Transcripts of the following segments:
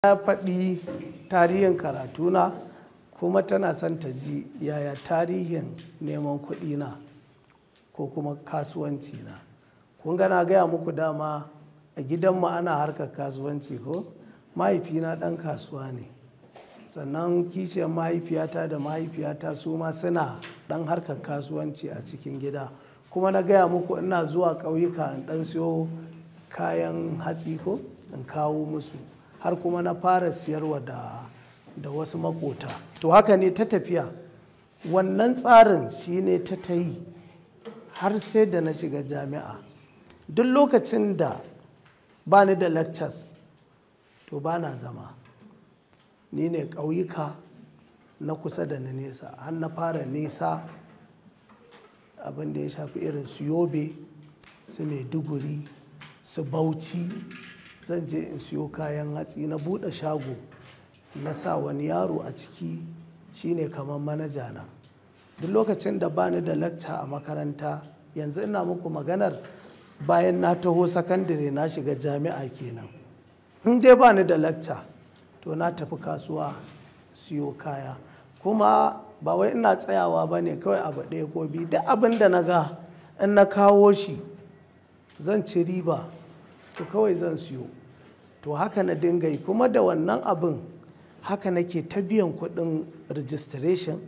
Ta faɗi tarihin karatuna kuma tana son ta ji yaya tarihin neman kuɗi na ko kuma kasuwanci na. Kun ga na gaya muku dama a gidanmu ana harkar kasuwanci ko mahaifina ɗan kasuwa ne, sannan kishiyar mahaifiyata da mahaifiyata su ma suna ɗan harkar kasuwanci a cikin gida. Kuma na gaya muku ina zuwa ƙauyuka in ɗan siyo kayan hatsi ko in kawo musu, har kuma na fara siyarwa da wasu makota. To haka ne ta tafiya, wannan tsarin shi ne ta yi har sai da na shiga jami'a. Duk lokacin da ba ni da lectures to ba na zama, ni ne ƙauyuka na kusa da na nesa, har na fara nesa abin da ya shafi irin su Yobe, su Maiduguri, su Bauchi. Zan je in siyo kayan hatsi, na buɗe shago, na sa wani yaro a ciki shine kamar manaja na. Duk lokacin da bani da lecture a makaranta, yanzu ina muku maganar bayan na taho sakandare na shiga jami'a kenan. In dai bani da lecture to na tafi kasuwa siyo kaya. Kuma ba wai ina tsayawa ba ne kawai abu ɗaya ko biyu, duk abin da na ga in na kawo shi zan ci riba to kawai zan siyo. To haka na dinga yi, kuma da wannan abin haka nake ta biyan kuɗin registration,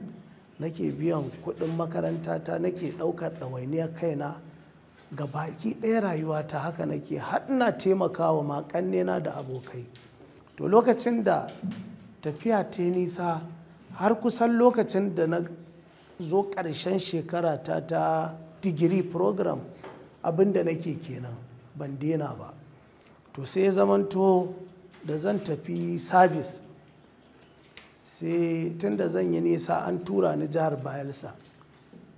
nake biyan kuɗin makarantata, nake ɗaukar ɗawainiyar kaina ga baki ɗaya rayuwata. Haka nake har ina taimakawa ma ƙannena da abokai. To lokacin da tafiya ta nisa, har kusan lokacin da na zo ƙarshen shekara ta digiri program, abin da nake kenan ban daina ba. To sai ya zamanto da zan tafi sabis, sai tun da zan yi nisa an tura ni jihar Bayelsa.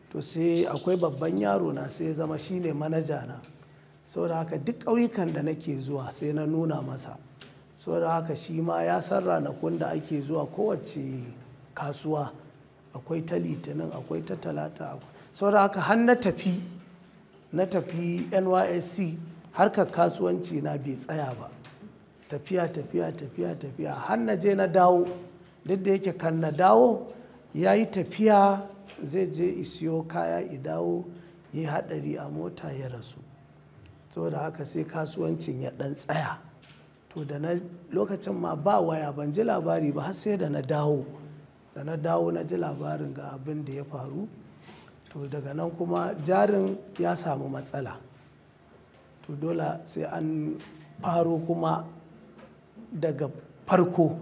To sai akwai babban yaro na sai ya zama shine manaja na. Saboda haka duk ƙauyukan da nake zuwa sai na nuna masa. Saboda haka shi ma ya san ranakun da ake zuwa kowace kasuwa, akwai ta Litinin, akwai ta Talata. Saboda haka har na tafi NYSC, harkar kasuwanci na bai tsaya ba. Tafiya har na je na dawo. Duk da yake kan na dawo ya yi tafiya, zai je isiyo kaya i dawo, ya yi haɗari a mota ya rasu. Saboda haka sai kasuwancin ya ɗan tsaya. To da na lokacin ma ba waya, ban ji labari ba har sai da na dawo. Da na dawo na ji labarin ga abin da ya faru. To daga nan kuma jarin ya samu matsala. To dole sai an faro kuma daga farko.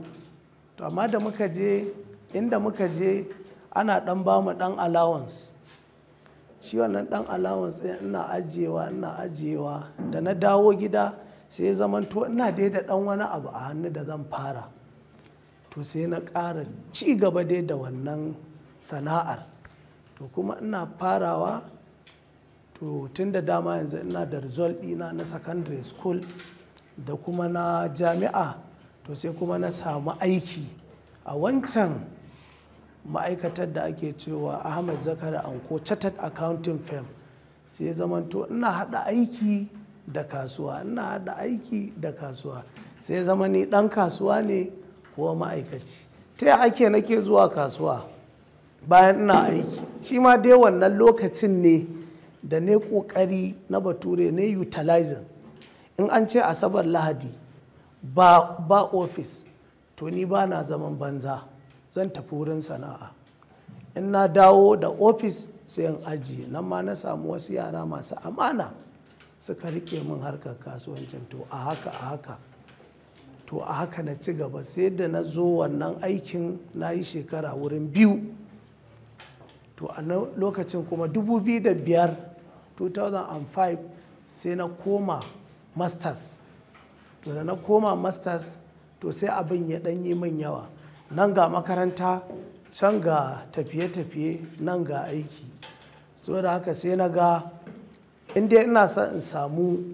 To amma da muka je inda muka je ana ɗan ba mu ɗan allowance. Shi wannan ɗan allowance ɗin ina ajiyewa da na dawo gida sai ya zamanto ina dai da ɗan wani abu a hannu da zan fara. To sai na ƙara ci gaba dai da wannan sana'ar. To kuma ina farawa, to tun da dama yanzu ina da result ɗina na secondary school da kuma na jami'a, to sai kuma na samu aiki a wancan ma'aikatar da ake cewa Ahmad Zakari Anko Chartered Accounting Firm. Sai zamanto ina haɗa aiki da kasuwa, sai zama ni ɗan kasuwa ne ko ma'aikaci. Ta yaya ake nake zuwa kasuwa bayan ina aiki? Shi ma dai wannan lokacin ne da ne ƙoƙari na bature ne utilizing. In an ce asabar lahadi ba ofis, to ni ba na zaman banza, zan tafi wurin sana'a. In na dawo da ofis sai in ajiye. Nan ma na samu wasu yara masu amana suka riƙe min harkar kasuwancin. To a haka na ci gaba, sai da na zo wannan aikin na yi shekara wurin 2. To a lokacin kuma 2005 sai na koma masters. To da na koma masters, to sai abin ya ɗanyi min yawa. Nan ga makaranta, can ga tafiye-tafiye, nan ga aiki. Saboda haka sai na ga inda ina son in samu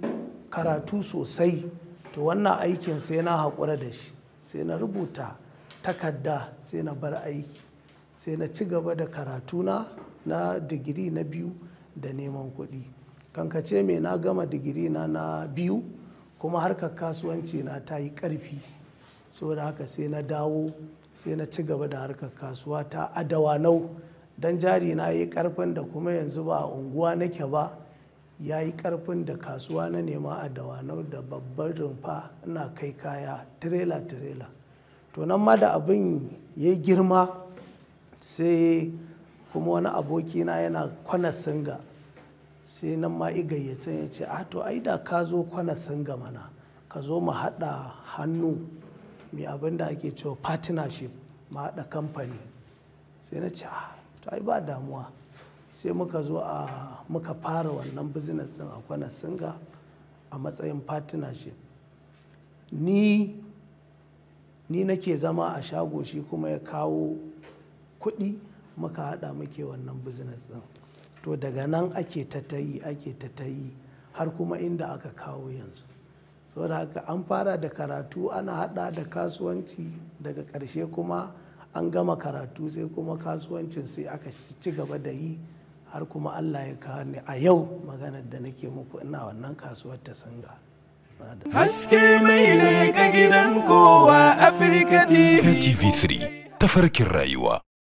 karatu sosai, to wannan aikin sai na haƙura da shi. Sai na rubuta takarda, sai na bar aiki. Sai na ci gaba da karatuna na digiri na 2 da neman kuɗi. Kankace me na gama digiri na 2 kuma harkar kasuwanci na ta yi ƙarfi. saboda haka sai na dawo sai na ci gaba da harkar kasuwa ta a Dawanau, don jari na yi karfin da kuma yanzu ba a unguwa nake ba, ya yi karfin da kasuwa na nema a Dawanau da babbar rumfa ina kai kaya tirela to nan ma da abin ya girma sai kuma wani abokina yana Kwana Singa, sai nan ma igayyace ya ce a to ai da ka zo Kwana Singa mana ka zo mu haɗa hannu mai abin da ake cewa partnership, mu haɗa kamfani. Sai na ce to ai ba damuwa, sai muka zo muka fara wannan business din a Kwana Singa a matsayin partnership. Ni nake zama a shago, shi kuma ya kawo kuɗi muka haɗa muke wannan business din. To daga nan ake ta yi har kuma inda aka kawo yanzu. Saboda haka an fara da karatu ana haɗa da kasuwanci, daga ƙarshe kuma an gama karatu sai kuma kasuwancin sai aka ci gaba da yi har kuma Allah ya kawo ni a yau maganar da nake muku ina wannan kasuwar ta Singa. Haske mai leƙa gidan kowa Afirka TV. TV3 tafarkin rayuwa.